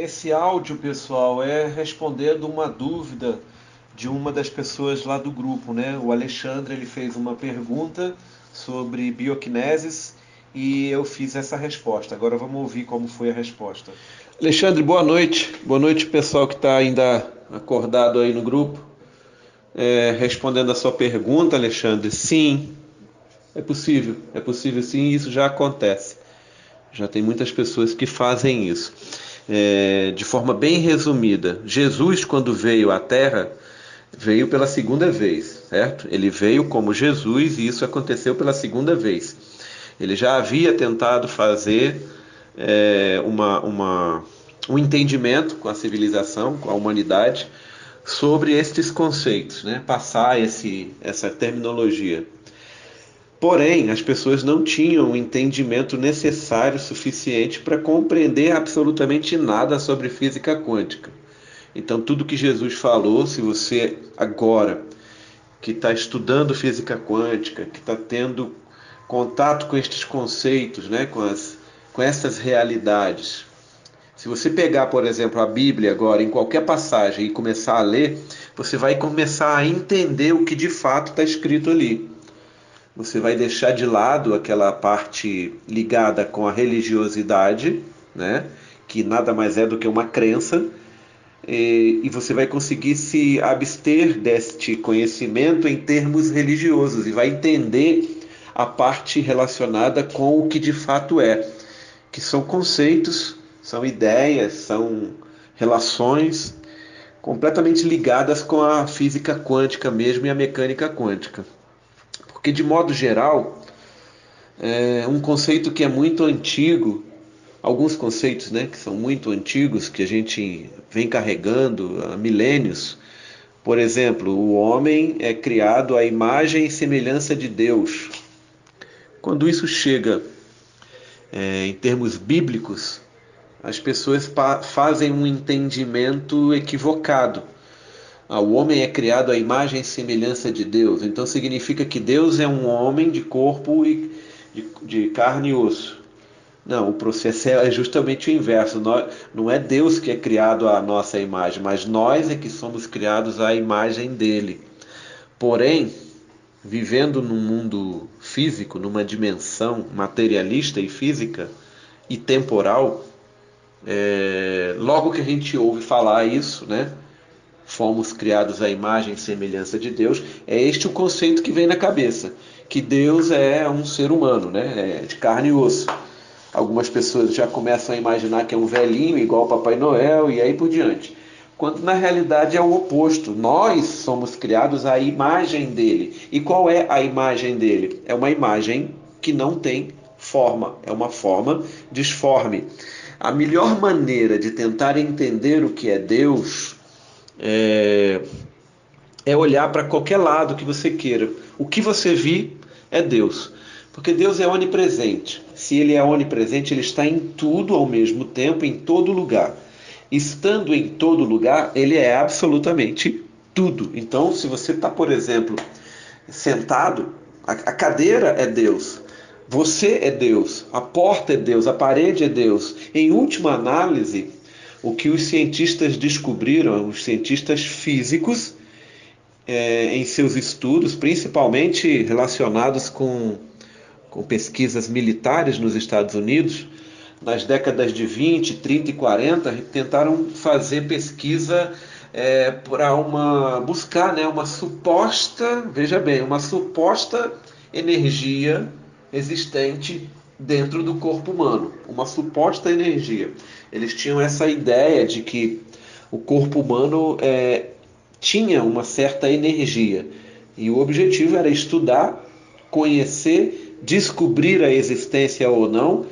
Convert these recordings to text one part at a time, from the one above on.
Esse áudio, pessoal, é respondendo uma dúvida de uma das pessoas lá do grupo, né? O Alexandre, ele fez uma pergunta sobre bioquineses e eu fiz essa resposta. Agora vamos ouvir como foi a resposta. Alexandre, boa noite. Boa noite, pessoal que está ainda acordado aí no grupo. Respondendo a sua pergunta, Alexandre, sim, é possível sim, isso já acontece. Já tem muitas pessoas que fazem isso. De forma bem resumida, Jesus, quando veio à Terra, veio pela segunda vez, certo? Ele veio como Jesus e isso aconteceu pela segunda vez. Ele já havia tentado fazer um entendimento com a civilização, com a humanidade, sobre estes conceitos, né? Passar essa terminologia. Porém, as pessoas não tinham o entendimento necessário, suficiente para compreender absolutamente nada sobre física quântica. Então, tudo que Jesus falou, se você agora que está estudando física quântica, que está tendo contato com estes conceitos, né, com essas realidades, se você pegar, por exemplo, a Bíblia agora, em qualquer passagem e começar a ler, você vai começar a entender o que de fato está escrito ali. Você vai deixar de lado aquela parte ligada com a religiosidade, né? Que nada mais é do que uma crença, e você vai conseguir se abster deste conhecimento em termos religiosos e vai entender a parte relacionada com o que de fato é, que são conceitos, são ideias, são relações completamente ligadas com a física quântica mesmo e a mecânica quântica. Porque, de modo geral, um conceito que é muito antigo, alguns conceitos, né, que são muito antigos, que a gente vem carregando há milênios. Por exemplo, o homem é criado à imagem e semelhança de Deus. Quando isso chega em termos bíblicos, as pessoas fazem um entendimento equivocado. O homem é criado à imagem e semelhança de Deus. Então significa que Deus é um homem de corpo e de carne e osso. Não, o processo é justamente o inverso. Não é Deus que é criado à nossa imagem, mas nós é que somos criados à imagem dele. Porém, vivendo num mundo físico, numa dimensão materialista e física e temporal, logo que a gente ouve falar isso, né? Fomos criados à imagem e semelhança de Deus, é este o conceito que vem na cabeça, que Deus é um ser humano, né? É de carne e osso. Algumas pessoas já começam a imaginar que é um velhinho igual ao Papai Noel e aí por diante. Quando na realidade é o oposto. Nós somos criados à imagem dele. E qual é a imagem dele? É uma imagem que não tem forma, é uma forma disforme. A melhor maneira de tentar entender o que é Deus é olhar para qualquer lado que você queira. O que você vir é Deus. Porque Deus é onipresente. Se ele é onipresente, ele está em tudo ao mesmo tempo, em todo lugar. Estando em todo lugar, ele é absolutamente tudo. Então, se você está, por exemplo, sentado, a cadeira é Deus. Você é Deus. A porta é Deus. A parede é Deus. Em última análise, o que os cientistas descobriram, os cientistas físicos, em seus estudos, principalmente relacionados com pesquisas militares nos Estados Unidos, nas décadas de 20, 30 e 40, tentaram fazer pesquisa para buscar, né, uma suposta, veja bem, uma suposta energia existente dentro do corpo humano, uma suposta energia. Eles tinham essa ideia de que o corpo humano tinha uma certa energia e o objetivo era estudar, conhecer, descobrir a existência ou não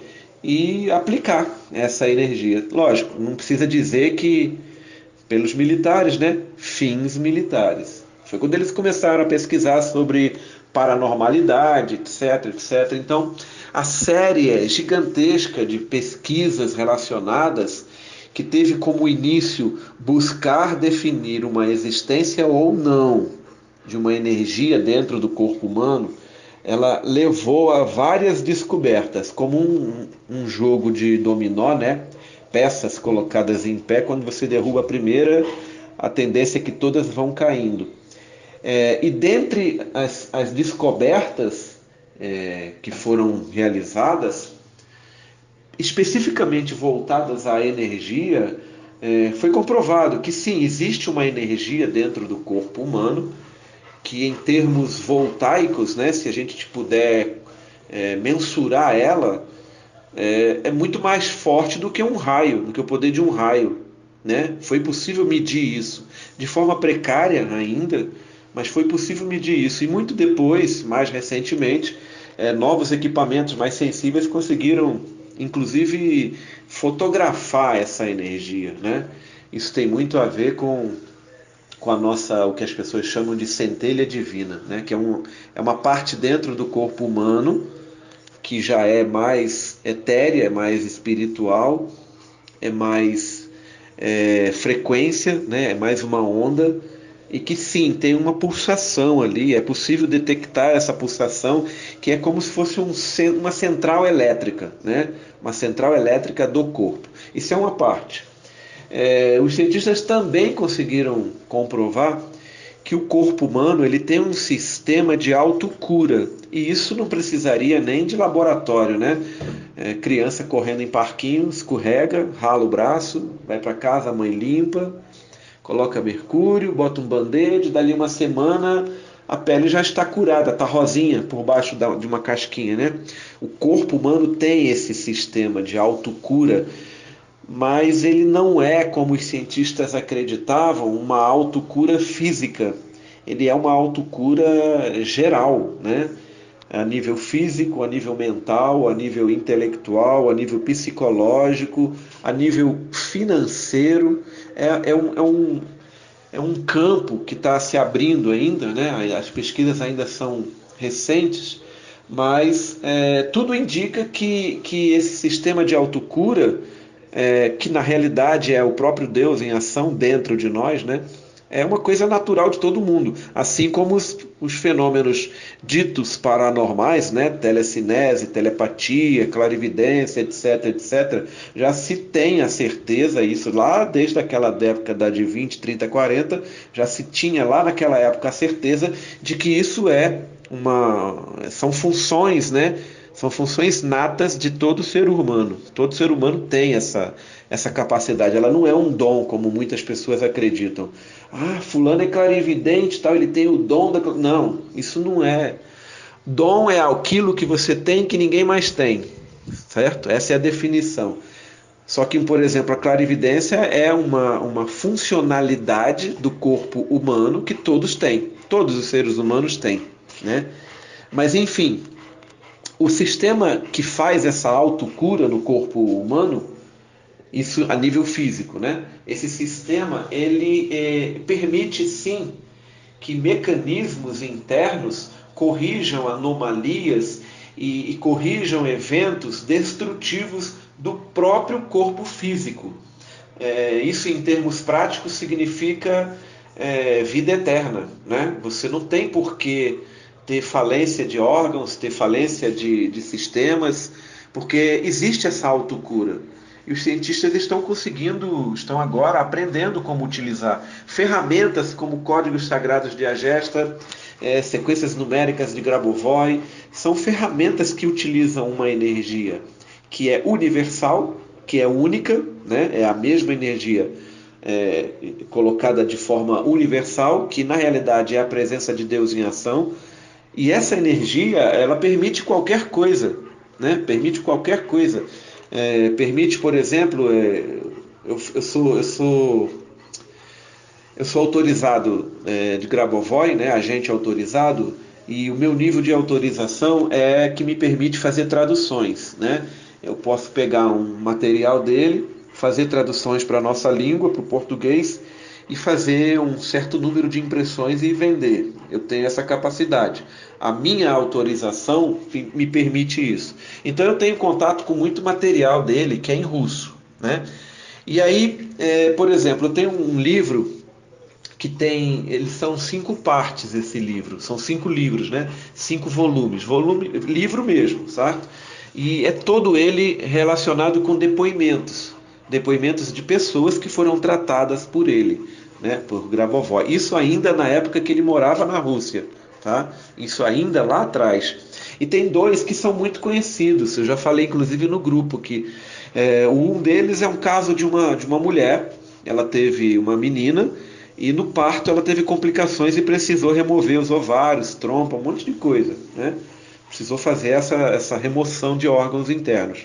e aplicar essa energia. Lógico, não precisa dizer que pelos militares, né? Fins militares. Foi quando eles começaram a pesquisar sobre paranormalidade, etc, etc. Então, a série é gigantesca de pesquisas relacionadas que teve como início buscar definir uma existência ou não de uma energia dentro do corpo humano, ela levou a várias descobertas, como um jogo de dominó, né? peças colocadas em pé, quando você derruba a primeira, a tendência é que todas vão caindo. E dentre as descobertas que foram realizadas, especificamente voltadas à energia, foi comprovado que sim, existe uma energia dentro do corpo humano, que em termos voltaicos, né, se a gente puder mensurar ela, é muito mais forte do que um raio, do que o poder de um raio. Né? Foi possível medir isso, de forma precária ainda, mas foi possível medir isso. E muito depois, mais recentemente, novos equipamentos mais sensíveis conseguiram, inclusive, fotografar essa energia. Né? Isso tem muito a ver com a nossa, o que as pessoas chamam de centelha divina, né? Que é uma parte dentro do corpo humano que já é mais etérea, é mais espiritual, é mais frequência, né? É mais uma onda, e que sim, tem uma pulsação ali, é possível detectar essa pulsação, que é como se fosse uma central elétrica, né? Uma central elétrica do corpo. Isso é uma parte. Os cientistas também conseguiram comprovar que o corpo humano ele tem um sistema de autocura, e isso não precisaria nem de laboratório, né? Criança correndo em parquinho, escorrega, rala o braço, vai para casa, a mãe limpa, coloca mercúrio, bota um band-aid, dali uma semana a pele já está curada, está rosinha por baixo de uma casquinha, né? O corpo humano tem esse sistema de autocura, mas ele não é, como os cientistas acreditavam, uma autocura física. Ele é uma autocura geral, né? A nível físico, a nível mental, a nível intelectual, a nível psicológico, a nível financeiro. É um campo que está se abrindo ainda, né? As pesquisas ainda são recentes, mas tudo indica que esse sistema de autocura, que na realidade é o próprio Deus em ação dentro de nós, né? É uma coisa natural de todo mundo, assim como os fenômenos ditos paranormais, né? Telecinese, telepatia, clarividência, etc, etc. Já se tem a certeza, isso lá desde aquela década de 20, 30, 40, já se tinha lá naquela época a certeza de que isso são funções, né? São funções natas de todo ser humano. Todo ser humano tem essa capacidade. Ela não é um dom, como muitas pessoas acreditam. Ah, fulano é clarividente, tal, ele tem o dom da... Não, isso não é. Dom é aquilo que você tem que ninguém mais tem, certo? Essa é a definição. Só que, por exemplo, a clarividência é uma funcionalidade do corpo humano que todos têm. Todos os seres humanos têm, né? Mas, enfim, o sistema que faz essa autocura no corpo humano, isso a nível físico, né? Esse sistema ele permite sim que mecanismos internos corrijam anomalias e corrijam eventos destrutivos do próprio corpo físico. Isso em termos práticos significa vida eterna, né? Você não tem por que ter falência de órgãos, ter falência de sistemas, porque existe essa autocura. E os cientistas estão agora aprendendo como utilizar ferramentas como códigos sagrados de Agesta, sequências numéricas de Grabovoi. São ferramentas que utilizam uma energia que é universal, que é única, né? É a mesma energia colocada de forma universal, que na realidade é a presença de Deus em ação. E essa energia, ela permite qualquer coisa, né? Permite qualquer coisa. Permite, por exemplo, eu sou autorizado de Grabovoi, né? Agente autorizado, e o meu nível de autorização é que me permite fazer traduções, né? Eu posso pegar um material dele, fazer traduções para a nossa língua, para o português, e fazer um certo número de impressões e vender. Eu tenho essa capacidade. A minha autorização me permite isso. Então eu tenho contato com muito material dele que é em russo, né? E aí, por exemplo, eu tenho um livro que eles são 5 partes esse livro, são 5 livros, né? 5 volumes, livro mesmo, certo? E é todo ele relacionado com depoimentos. depoimentos de pessoas que foram tratadas por ele, né, por Grabovoi. Isso ainda na época que ele morava na Rússia, tá? Isso ainda lá atrás. E tem dois que são muito conhecidos, eu já falei inclusive no grupo que um deles é um caso de uma mulher, ela teve uma menina e no parto ela teve complicações e precisou remover os ovários, trompa, um monte de coisa, né? Precisou fazer essa remoção de órgãos internos.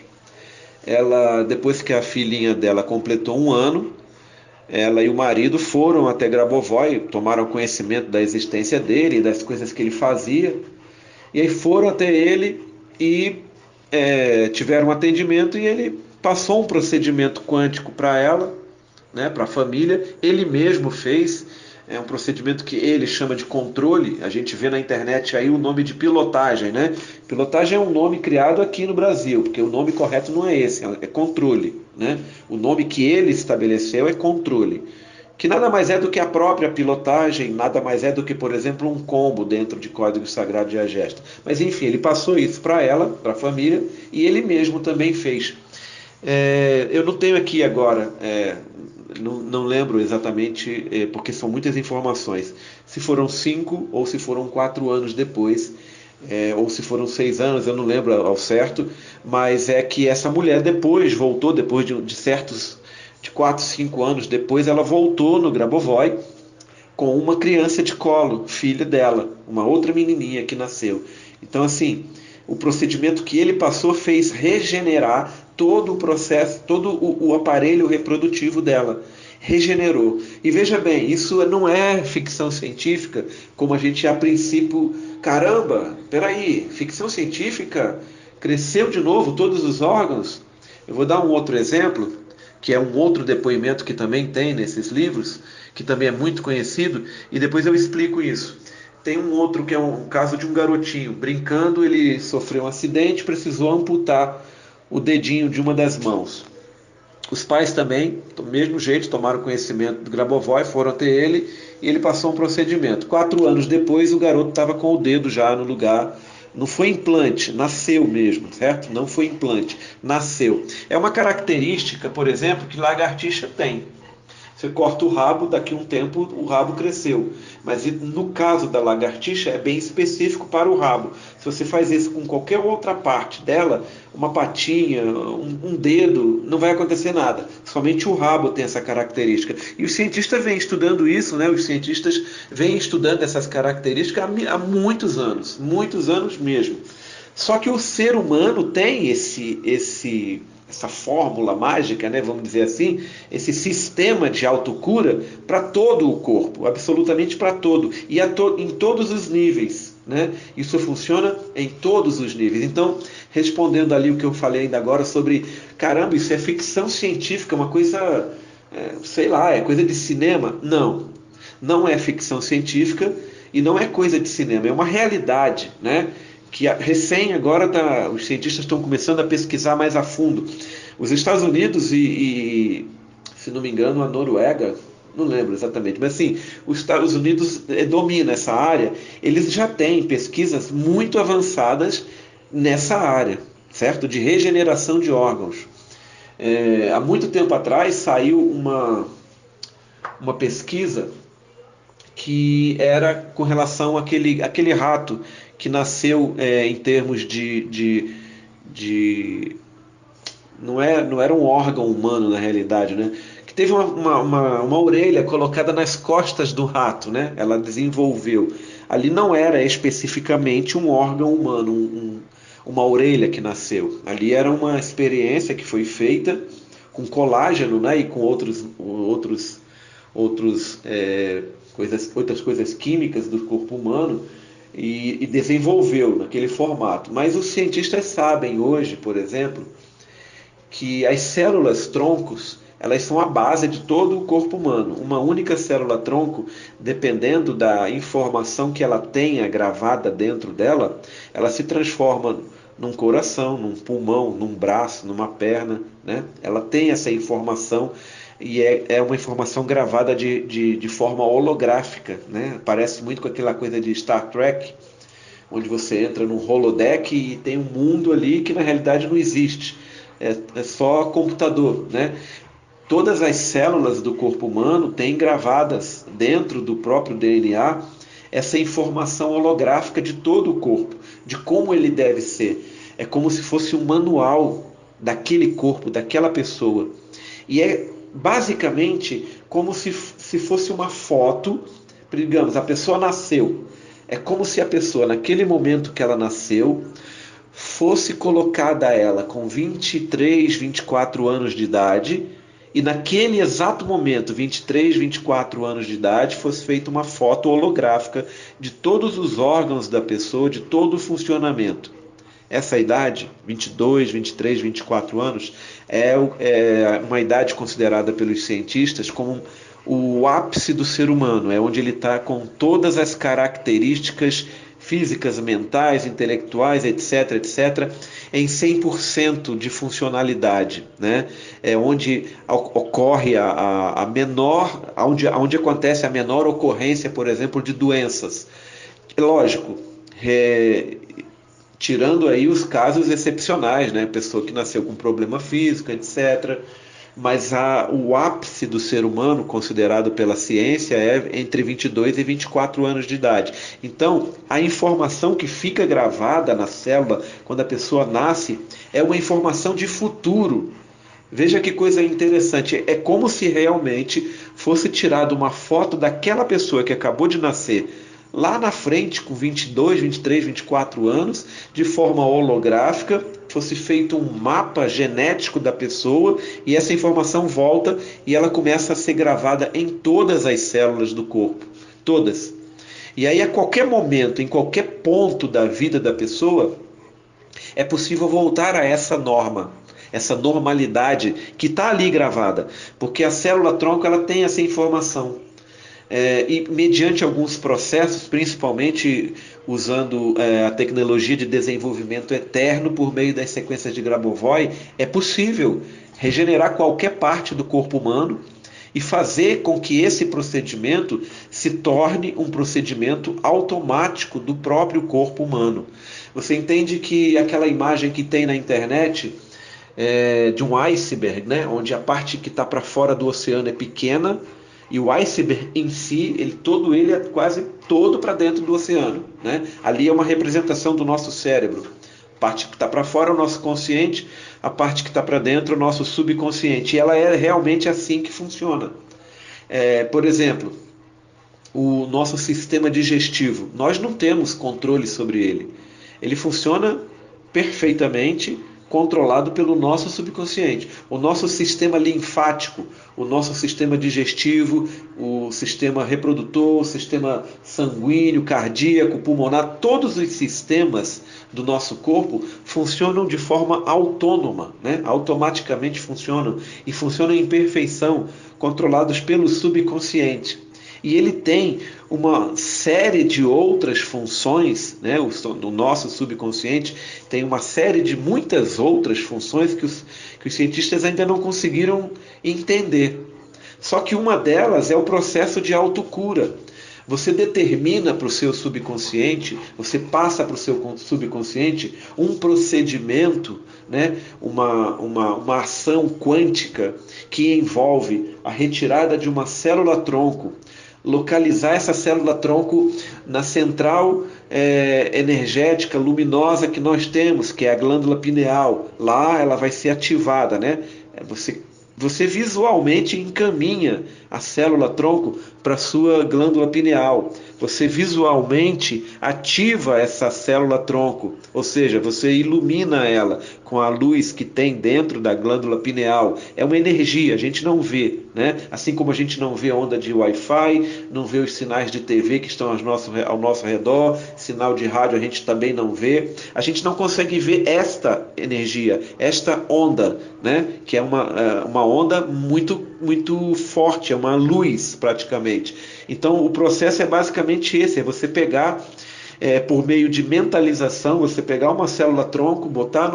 Ela, depois que a filhinha dela completou 1 ano, ela e o marido foram até Grabovoi, tomaram conhecimento da existência dele, das coisas que ele fazia, e aí foram até ele e tiveram um atendimento e ele passou um procedimento quântico para ela, né, para a família. Ele mesmo fez um procedimento que ele chama de controle. A gente vê na internet aí o nome de pilotagem, né? Pilotagem é um nome criado aqui no Brasil, porque o nome correto não é esse, é controle, né? O nome que ele estabeleceu é controle, que nada mais é do que a própria pilotagem, nada mais é do que, por exemplo, um combo dentro de Código Sagrado de Agesta. Mas enfim, ele passou isso para ela, para a família, e ele mesmo também fez. Eu não tenho aqui agora, não lembro exatamente, porque são muitas informações, se foram 5 ou se foram 4 anos depois, ou se foram 6 anos, eu não lembro ao certo, mas é que essa mulher depois voltou, depois de 4, 5 anos depois, ela voltou no Grabovoi com uma criança de colo, filha dela, uma outra menininha que nasceu. Então, assim, o procedimento que ele passou fez regenerar todo o processo, todo o aparelho reprodutivo dela. Regenerou. E veja bem, isso não é ficção científica, como a gente a princípio, caramba, peraí, ficção científica? Cresceu de novo todos os órgãos? Eu vou dar um outro exemplo, que é um outro depoimento que também tem nesses livros, que também é muito conhecido, e depois eu explico isso. Tem um outro que é um caso de um garotinho, brincando, ele sofreu um acidente, precisou amputar o dedinho de uma das mãos. Os pais também, do mesmo jeito, tomaram conhecimento do Grabovoi, foram até ele, e ele passou um procedimento. 4 anos depois, o garoto estava com o dedo já no lugar. Não foi implante, nasceu mesmo, certo? Não foi implante, nasceu. É uma característica, por exemplo, que lagartixa tem. Você corta o rabo, daqui a um tempo o rabo cresceu. Mas no caso da lagartixa é bem específico para o rabo. Se você faz isso com qualquer outra parte dela, uma patinha, um dedo, não vai acontecer nada. Somente o rabo tem essa característica. E os cientistas vêm estudando isso, né? Os cientistas vêm estudando essas características há muitos anos mesmo. Só que o ser humano tem essa fórmula mágica, né, vamos dizer assim, esse sistema de autocura para todo o corpo, absolutamente para todo, e em todos os níveis, né? Isso funciona em todos os níveis. Então, respondendo ali o que eu falei ainda agora sobre, caramba, isso é ficção científica, uma coisa, sei lá, é coisa de cinema? Não, não é ficção científica e não é coisa de cinema, é uma realidade, né? Que recém agora os cientistas estão começando a pesquisar mais a fundo. Os Estados Unidos e se não me engano, a Noruega, não lembro exatamente, mas assim, os Estados Unidos domina essa área, eles já têm pesquisas muito avançadas nessa área, certo? De regeneração de órgãos. Há muito tempo atrás saiu uma pesquisa que era com relação àquele rato que nasceu em termos de não era um órgão humano na realidade, né? Que teve uma orelha colocada nas costas do rato, né? Ela desenvolveu. Ali não era especificamente um órgão humano, uma orelha que nasceu. Ali era uma experiência que foi feita com colágeno, né? E com outras coisas químicas do corpo humano e desenvolveu naquele formato. Mas os cientistas sabem hoje, por exemplo, que as células troncos, elas são a base de todo o corpo humano. Uma única célula tronco, dependendo da informação que ela tenha gravada dentro dela, ela se transforma num coração, num pulmão, num braço, numa perna, né? Ela tem essa informação e é uma informação gravada de forma holográfica, né? Parece muito com aquela coisa de Star Trek, onde você entra num holodeck e tem um mundo ali que na realidade não existe. É só computador, né? todas as células do corpo humano têm gravadas dentro do próprio DNA essa informação holográfica de todo o corpo, de como ele deve ser. É como se fosse um manual daquele corpo, daquela pessoa. E é basicamente como se fosse uma foto. Digamos, a pessoa nasceu. É como se a pessoa, naquele momento que ela nasceu, fosse colocada ela com 23, 24 anos de idade, e naquele exato momento, 23, 24 anos de idade, fosse feita uma foto holográfica de todos os órgãos da pessoa, de todo o funcionamento. Essa idade, 22, 23, 24 anos, é uma idade considerada pelos cientistas como o ápice do ser humano, é onde ele está com todas as características físicas, mentais, intelectuais, etc., etc., em 100% de funcionalidade, né? É onde ocorre a menor, onde acontece a menor ocorrência, por exemplo, de doenças. Lógico, tirando aí os casos excepcionais, né? Pessoa que nasceu com problema físico, etc., mas o ápice do ser humano, considerado pela ciência, é entre 22 e 24 anos de idade. Então, a informação que fica gravada na célula quando a pessoa nasce é uma informação de futuro. Veja que coisa interessante, é como se realmente fosse tirada uma foto daquela pessoa que acabou de nascer lá na frente, com 22, 23, 24 anos, de forma holográfica, fosse feito um mapa genético da pessoa e essa informação volta e ela começa a ser gravada em todas as células do corpo, todas. E aí a qualquer momento, em qualquer ponto da vida da pessoa, é possível voltar a essa norma, essa normalidade que está ali gravada, porque a célula-tronco ela tem essa informação. E mediante alguns processos, principalmente usando a tecnologia de desenvolvimento eterno por meio das sequências de Grabovoi, é possível regenerar qualquer parte do corpo humano e fazer com que esse procedimento se torne um procedimento automático do próprio corpo humano. Você entende que aquela imagem que tem na internet de um iceberg, né, onde a parte que está para fora do oceano é pequena, e o iceberg em si, ele é quase todo para dentro do oceano, né? Ali é uma representação do nosso cérebro. A parte que está para fora é o nosso consciente, a parte que está para dentro é o nosso subconsciente. E ela é realmente assim que funciona. Por exemplo, o nosso sistema digestivo, nós não temos controle sobre ele. Ele funciona perfeitamente controlado pelo nosso subconsciente. O nosso sistema linfático, o nosso sistema digestivo, o sistema reprodutor, o sistema sanguíneo, cardíaco, pulmonar, todos os sistemas do nosso corpo funcionam de forma autônoma, né? Automaticamente funcionam e funcionam em perfeição, controlados pelo subconsciente. E ele tem uma série de outras funções, né? O nosso subconsciente tem uma série de muitas outras funções que os cientistas ainda não conseguiram entender. Só que uma delas é o processo de autocura. Você determina para o seu subconsciente, você passa para o seu subconsciente um procedimento, né? uma ação quântica que envolve a retirada de uma célula-tronco, localizar essa célula-tronco na central energética luminosa que nós temos, que é a glândula pineal. Lá ela vai ser ativada, né? Você visualmente encaminha a célula-tronco para a sua glândula pineal. Você visualmente ativa essa célula-tronco, ou seja, você ilumina ela com a luz que tem dentro da glândula pineal. É uma energia, a gente não vê, né? Assim como a gente não vê onda de Wi-Fi, não vê os sinais de TV que estão ao nosso redor, sinal de rádio a gente também não vê. A gente não consegue ver esta energia, esta onda, né? Que é uma onda muito, muito forte, é uma luz praticamente. Então o processo é basicamente esse, é você pegar por meio de mentalização, você pegar uma célula-tronco, botar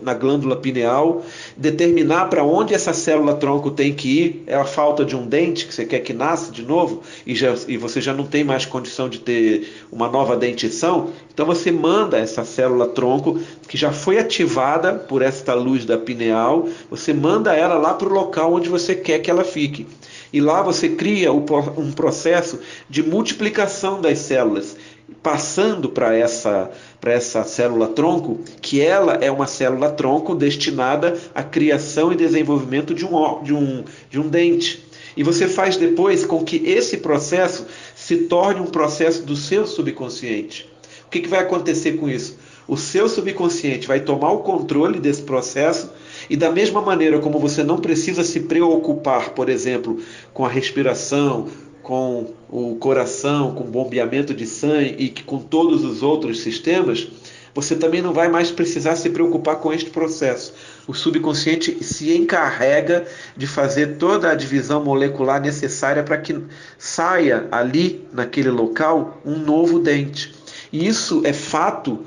na glândula pineal, determinar para onde essa célula-tronco tem que ir, é a falta de um dente que você quer que nasça de novo, e você já não tem mais condição de ter uma nova dentição, então você manda essa célula-tronco, que já foi ativada por esta luz da pineal, você manda ela lá para o local onde você quer que ela fique. E lá você cria um processo de multiplicação das células, passando para essa célula-tronco, que ela é uma célula-tronco destinada à criação e desenvolvimento de um dente. E você faz depois com que esse processo se torne um processo do seu subconsciente. O que vai acontecer com isso? O seu subconsciente vai tomar o controle desse processo e da mesma maneira como você não precisa se preocupar, por exemplo, com a respiração, com o coração, com o bombeamento de sangue e com todos os outros sistemas, você também não vai mais precisar se preocupar com este processo. O subconsciente se encarrega de fazer toda a divisão molecular necessária para que saia ali, naquele local, um novo dente. E isso é fato,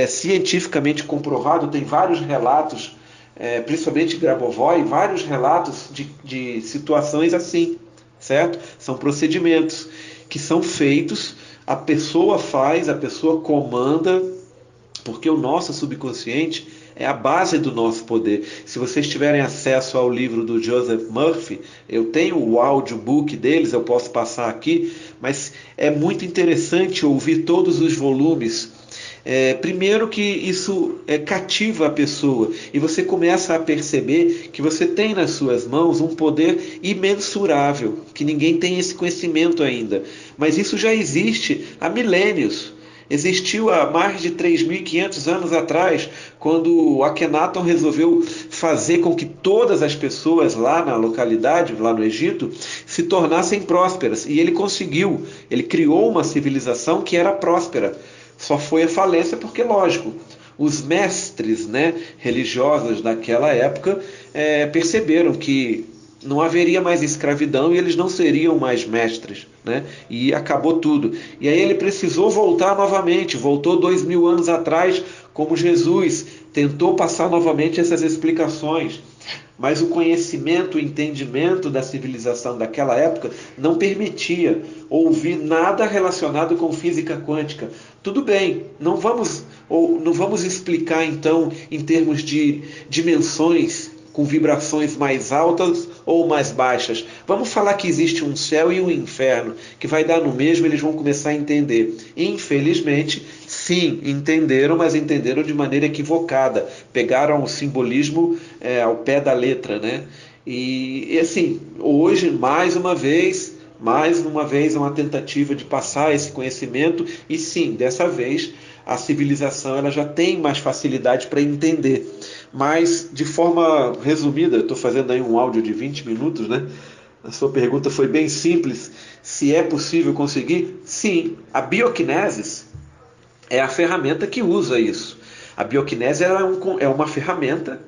cientificamente comprovado, tem vários relatos, principalmente Grabovoi, vários relatos de situações assim, certo? São procedimentos que são feitos, a pessoa faz, a pessoa comanda, porque o nosso subconsciente é a base do nosso poder. Se vocês tiverem acesso ao livro do Joseph Murphy, eu tenho o audiobook deles, eu posso passar aqui, mas é muito interessante ouvir todos os volumes. Primeiro que isso cativa a pessoa e você começa a perceber que você tem nas suas mãos um poder imensurável, que ninguém tem esse conhecimento ainda, mas isso já existe há milênios. Existiu há mais de 3.500 anos atrás, quando Akhenaton resolveu fazer com que todas as pessoas lá na localidade, lá no Egito, se tornassem prósperas. E ele conseguiu, ele criou uma civilização que era próspera. Só foi a falência porque, lógico, os mestres, religiosos daquela época perceberam que não haveria mais escravidão e eles não seriam mais mestres, e acabou tudo. E aí ele precisou voltar novamente, voltou 2.000 anos atrás, como Jesus, tentou passar novamente essas explicações. Mas o conhecimento, o entendimento da civilização daquela época não permitia ouvir nada relacionado com física quântica. Tudo bem, não vamos explicar então em termos de dimensões com vibrações mais altas ou mais baixas. Vamos falar que existe um céu e um inferno, que vai dar no mesmo, eles vão começar a entender. Infelizmente, sim, entenderam, mas entenderam de maneira equivocada. Pegaram o simbolismo ao pé da letra, E assim, hoje, mais uma vez, uma tentativa de passar esse conhecimento, e sim, dessa vez, a civilização ela já tem mais facilidade para entender. Mas, de forma resumida, eu estou fazendo aí um áudio de 20 minutos, A sua pergunta foi bem simples. Se é possível conseguir? Sim. A bioquinesis é a ferramenta que usa isso. A bioquinesis é uma ferramenta,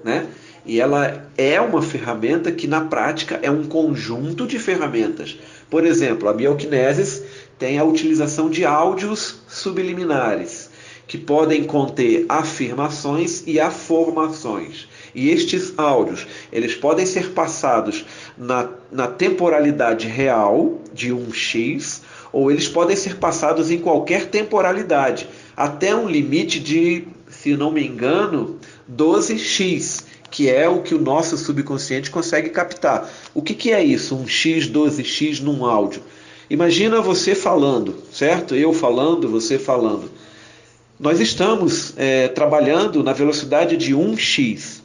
E ela é uma ferramenta que, na prática, é um conjunto de ferramentas. Por exemplo, a bioquinesis tem a utilização de áudios subliminares, que podem conter afirmações e afirmações. E estes áudios, eles podem ser passados na temporalidade real de um X, ou eles podem ser passados em qualquer temporalidade, até um limite de, se não me engano, 12x, que é o que o nosso subconsciente consegue captar. O que é isso, um X, 12x num áudio? Imagina você falando, certo? Eu falando, você falando. Nós estamos trabalhando na velocidade de 1x,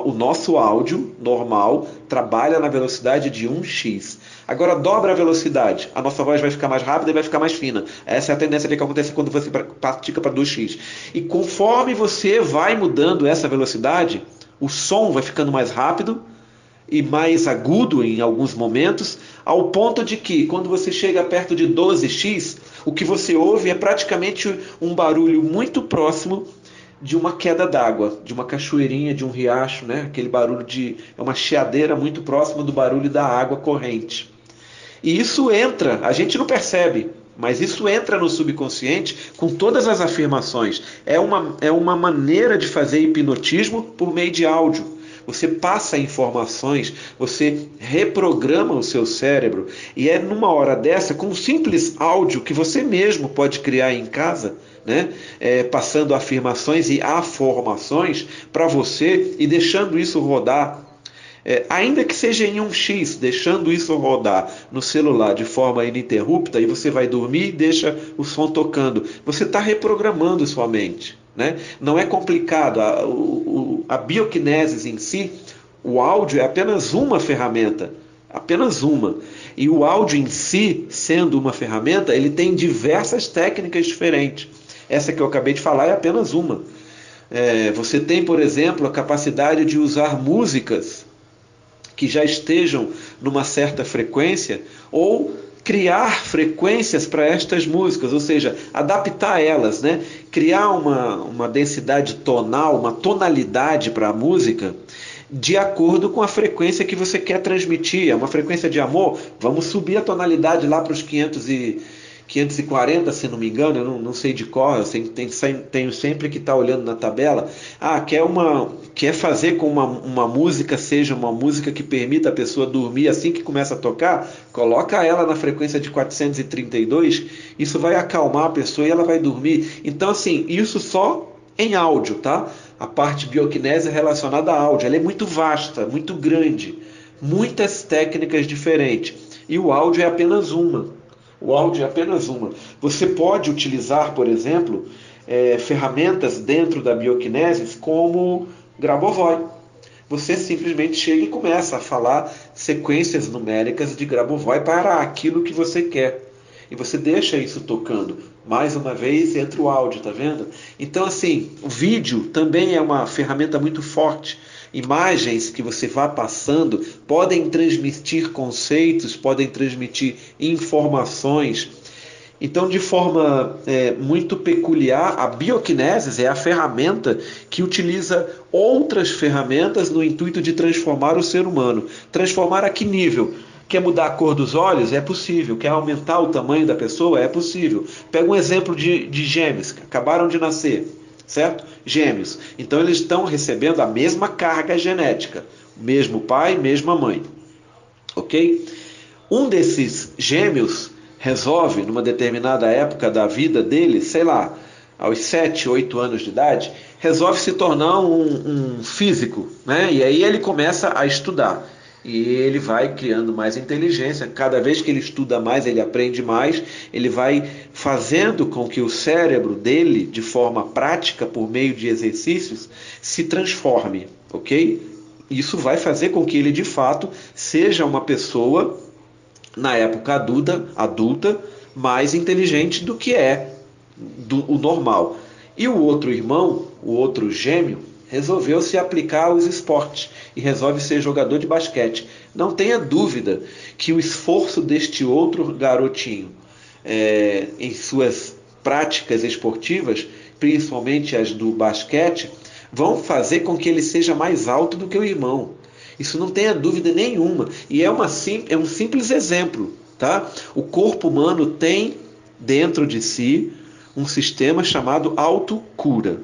O nosso áudio normal trabalha na velocidade de 1x. Agora dobra a velocidade, a nossa voz vai ficar mais rápida e vai ficar mais fina. Essa é a tendência que acontece quando você pratica para 2x. E conforme você vai mudando essa velocidade, o som vai ficando mais rápido e mais agudo em alguns momentos, ao ponto de que, quando você chega perto de 12x, o que você ouve é praticamente um barulho muito próximo de uma queda d'água, de uma cachoeirinha, de um riacho, Aquele barulho é uma chiadeira muito próxima do barulho da água corrente. E isso entra, a gente não percebe, Mas isso entra no subconsciente com todas as afirmações. É uma maneira de fazer hipnotismo por meio de áudio. Você passa informações, você reprograma o seu cérebro, e é numa hora dessa, com um simples áudio que você mesmo pode criar em casa, né? Passando afirmações e afirmações para você e deixando isso rodar. Ainda que seja em 1x, deixando isso rodar no celular de forma ininterrupta, e você vai dormir e deixa o som tocando. Você está reprogramando sua mente. Né? Não é complicado. A bioquinesis em si, o áudio é apenas uma ferramenta. Apenas uma. E o áudio em si, sendo uma ferramenta, ele tem diversas técnicas diferentes. Essa que eu acabei de falar é apenas uma. Você tem, por exemplo, a capacidade de usar músicas que já estejam numa certa frequência, ou criar frequências para estas músicas, ou seja, adaptar elas, né? Criar uma densidade tonal, uma tonalidade para a música, de acordo com a frequência que você quer transmitir. É uma frequência de amor, vamos subir a tonalidade lá para os 540, se não me engano, eu não sei de cor, eu tenho sempre que estar olhando na tabela. Quer fazer com uma música seja uma música que permita a pessoa dormir assim que começa a tocar? Coloca ela na frequência de 432, isso vai acalmar a pessoa e ela vai dormir. Então, assim, isso só em áudio, tá? A parte bioquinésia relacionada a áudio, ela é muito vasta, muito grande, muitas técnicas diferentes. E o áudio é apenas uma. O áudio é apenas uma. Você pode utilizar, por exemplo, ferramentas dentro da bioquinesis como Grabovoi. Você simplesmente chega e começa a falar sequências numéricas de Grabovoi para aquilo que você quer. E você deixa isso tocando. Mais uma vez entra o áudio, tá vendo? Então, assim, o vídeo também é uma ferramenta muito forte. Imagens que você vá passando podem transmitir conceitos, podem transmitir informações. Então, de forma muito peculiar, a bioquinesis é a ferramenta que utiliza outras ferramentas no intuito de transformar o ser humano. Transformar a que nível? Quer mudar a cor dos olhos? É possível. Quer aumentar o tamanho da pessoa? É possível. Pega um exemplo de gêmeos que acabaram de nascer, certo? Gêmeos. Então eles estão recebendo a mesma carga genética. Mesmo pai, mesma mãe. Ok? Um desses gêmeos resolve, numa determinada época da vida dele, sei lá, aos 7, 8 anos de idade, resolve se tornar um físico, né? E aí ele começa a estudar. E ele vai criando mais inteligência. Cada vez que ele estuda mais, ele aprende mais. Ele vai fazendo com que o cérebro dele, de forma prática, por meio de exercícios, se transforme, ok? Isso vai fazer com que ele, de fato, seja uma pessoa, na época adulta, mais inteligente do que o normal. E o outro irmão, o outro gêmeo, resolveu se aplicar aos esportes e resolve ser jogador de basquete. Não tenha dúvida que o esforço deste outro garotinho em suas práticas esportivas, principalmente as do basquete, vão fazer com que ele seja mais alto do que o irmão. Isso não tenha dúvida nenhuma. E é um simples exemplo. Tá? O corpo humano tem dentro de si um sistema chamado autocura.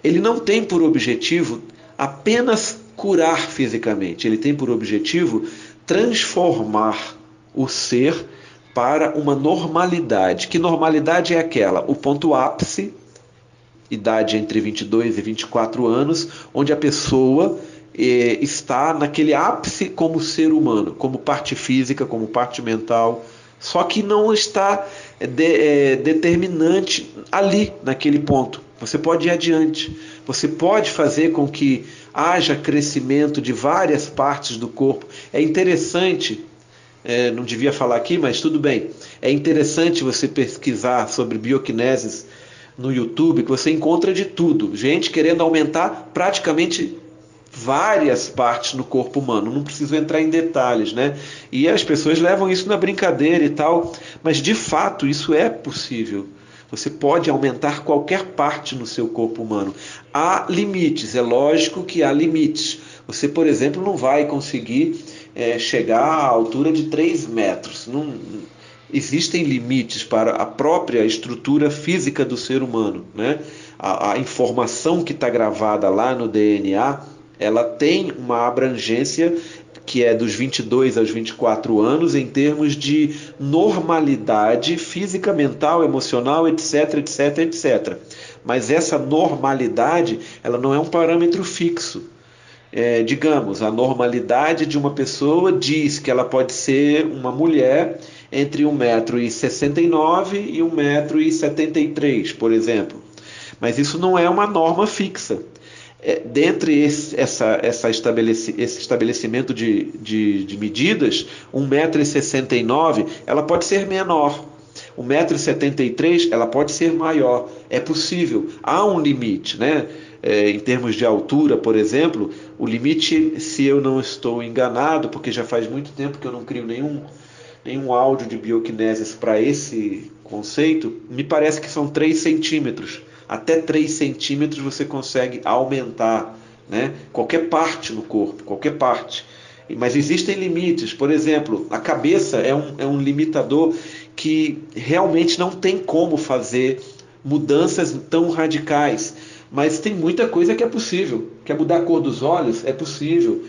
Ele não tem por objetivo apenas curar fisicamente. Ele tem por objetivo transformar o ser para uma normalidade. Que normalidade é aquela? O ponto ápice, idade entre 22 e 24 anos, onde a pessoa está naquele ápice como ser humano, como parte física, como parte mental, só que não está determinante ali, naquele ponto. Você pode ir adiante, você pode fazer com que haja crescimento de várias partes do corpo. É interessante, não devia falar aqui, mas tudo bem, é interessante você pesquisar sobre bioquinesis no YouTube, que você encontra de tudo, gente querendo aumentar praticamente várias partes no corpo humano. Não preciso entrar em detalhes, né? E as pessoas levam isso na brincadeira e tal, mas de fato isso é possível. Você pode aumentar qualquer parte no seu corpo humano. Há limites, é lógico que há limites. Você, por exemplo, não vai conseguir chegar à altura de 3 metros. existem limites para a própria estrutura física do ser humano, né? A informação que está gravada lá no DNA, ela tem uma abrangência que é dos 22 aos 24 anos em termos de normalidade física, mental, emocional, etc, etc, etc. Mas essa normalidade, ela não é um parâmetro fixo. Digamos, a normalidade de uma pessoa diz que ela pode ser uma mulher entre 1,69 m e 1,73 m, por exemplo. Mas isso não é uma norma fixa. Dentre esse estabelecimento de medidas, 1,69 m ela pode ser menor. 1,73 m ela pode ser maior. É possível. Há um limite, né? Em termos de altura, por exemplo, o limite, se eu não estou enganado, porque já faz muito tempo que eu não crio nenhum áudio de bioquinesis para esse conceito, me parece que são 3 centímetros. Até 3 centímetros você consegue aumentar, né? Qualquer parte no corpo, qualquer parte. Mas existem limites. Por exemplo, a cabeça é um limitador que realmente não tem como fazer mudanças tão radicais. Mas tem muita coisa que é possível. Quer mudar a cor dos olhos? É possível.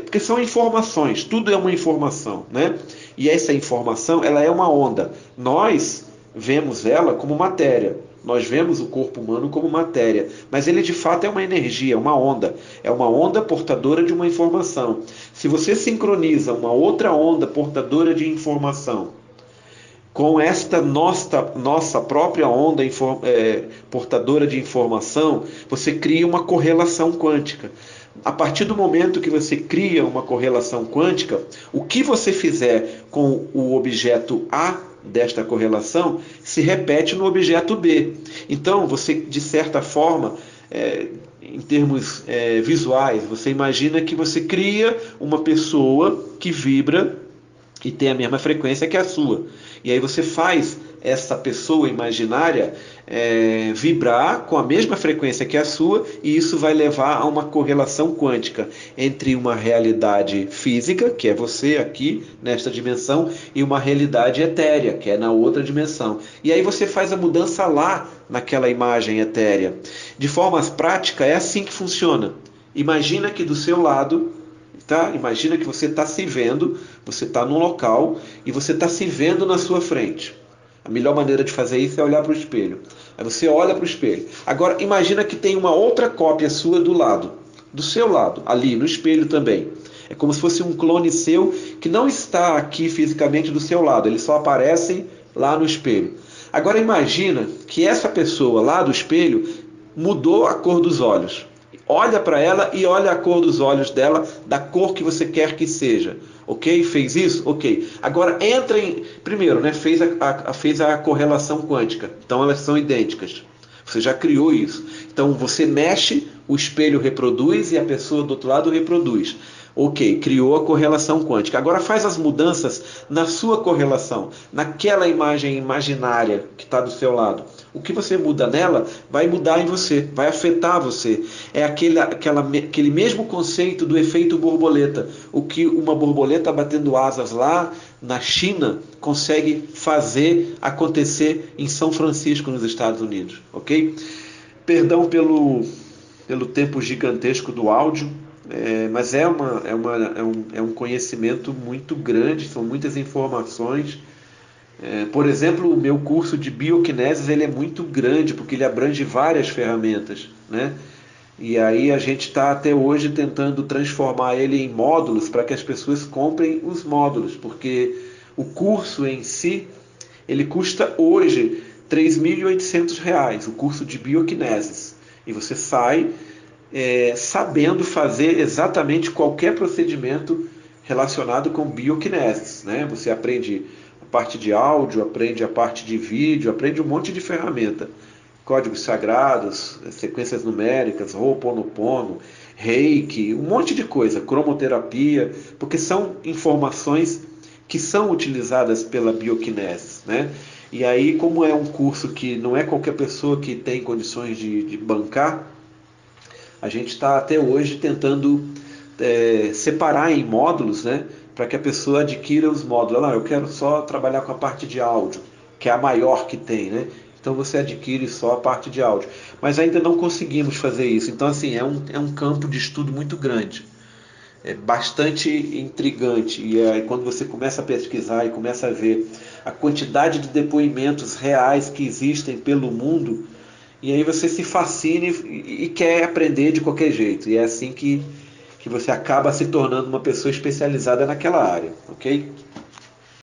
Porque são informações, tudo é uma informação, né? E essa informação, ela é uma onda. Nós vemos ela como matéria. Nós vemos o corpo humano como matéria, mas ele de fato é uma energia, uma onda. É uma onda portadora de uma informação. Se você sincroniza uma outra onda portadora de informação com esta nossa própria onda portadora de informação, você cria uma correlação quântica. A partir do momento que você cria uma correlação quântica, o que você fizer com o objeto A desta correlação se repete no objeto B. Então, você, de certa forma, em termos visuais, você imagina que você cria uma pessoa que vibra e tem a mesma frequência que a sua. E aí você faz essa pessoa imaginária vibrar com a mesma frequência que a sua, e isso vai levar a uma correlação quântica entre uma realidade física, que é você aqui nesta dimensão, e uma realidade etérea, que é na outra dimensão. E aí você faz a mudança lá naquela imagem etérea. De forma prática, é assim que funciona. Imagina que do seu lado, tá? Imagina que você está se vendo, você está num local e você está se vendo na sua frente. A melhor maneira de fazer isso é olhar para o espelho. Aí você olha para o espelho. Agora imagina que tem uma outra cópia sua do lado, do seu lado, ali no espelho também. É como se fosse um clone seu que não está aqui fisicamente do seu lado, ele só aparece lá no espelho. Agora imagina que essa pessoa lá do espelho mudou a cor dos olhos. Olha para ela e olha a cor dos olhos dela, da cor que você quer que seja. Ok? Fez isso? Ok. Agora entra em... Primeiro, né? Fez a correlação quântica. Então elas são idênticas. Você já criou isso. Então você mexe, o espelho reproduz e a pessoa do outro lado reproduz. Ok, criou a correlação quântica. Agora faz as mudanças na sua correlação, naquela imagem imaginária que está do seu lado. O que você muda nela vai mudar em você, vai afetar você. É aquele mesmo conceito do efeito borboleta. O que uma borboleta batendo asas lá na China consegue fazer acontecer em São Francisco, nos Estados Unidos. Ok? Perdão pelo tempo gigantesco do áudio. Mas é um conhecimento muito grande, são muitas informações. Por exemplo, o meu curso de bioquinesis ele é muito grande, porque ele abrange várias ferramentas, né? E aí a gente está até hoje tentando transformar ele em módulos para que as pessoas comprem os módulos, porque o curso em si, ele custa hoje R$ 3.800, o curso de bioquinesis. E você sai sabendo fazer exatamente qualquer procedimento relacionado com bioquinesis, né? Você aprende a parte de áudio, aprende a parte de vídeo, aprende um monte de ferramenta, códigos sagrados, sequências numéricas, Ho'oponopono, Reiki, um monte de coisa, cromoterapia, porque são informações que são utilizadas pela bioquinesis, né? E aí, como é um curso que não é qualquer pessoa que tem condições de bancar, a gente está até hoje tentando separar em módulos, né, para que a pessoa adquira os módulos. Eu quero só trabalhar com a parte de áudio, que é a maior que tem, né? Então você adquire só a parte de áudio. Mas ainda não conseguimos fazer isso. Então, assim, é um campo de estudo muito grande. É bastante intrigante. E aí, quando você começa a pesquisar e começa a ver a quantidade de depoimentos reais que existem pelo mundo, e aí você se fascina e quer aprender de qualquer jeito. E é assim que você acaba se tornando uma pessoa especializada naquela área, ok?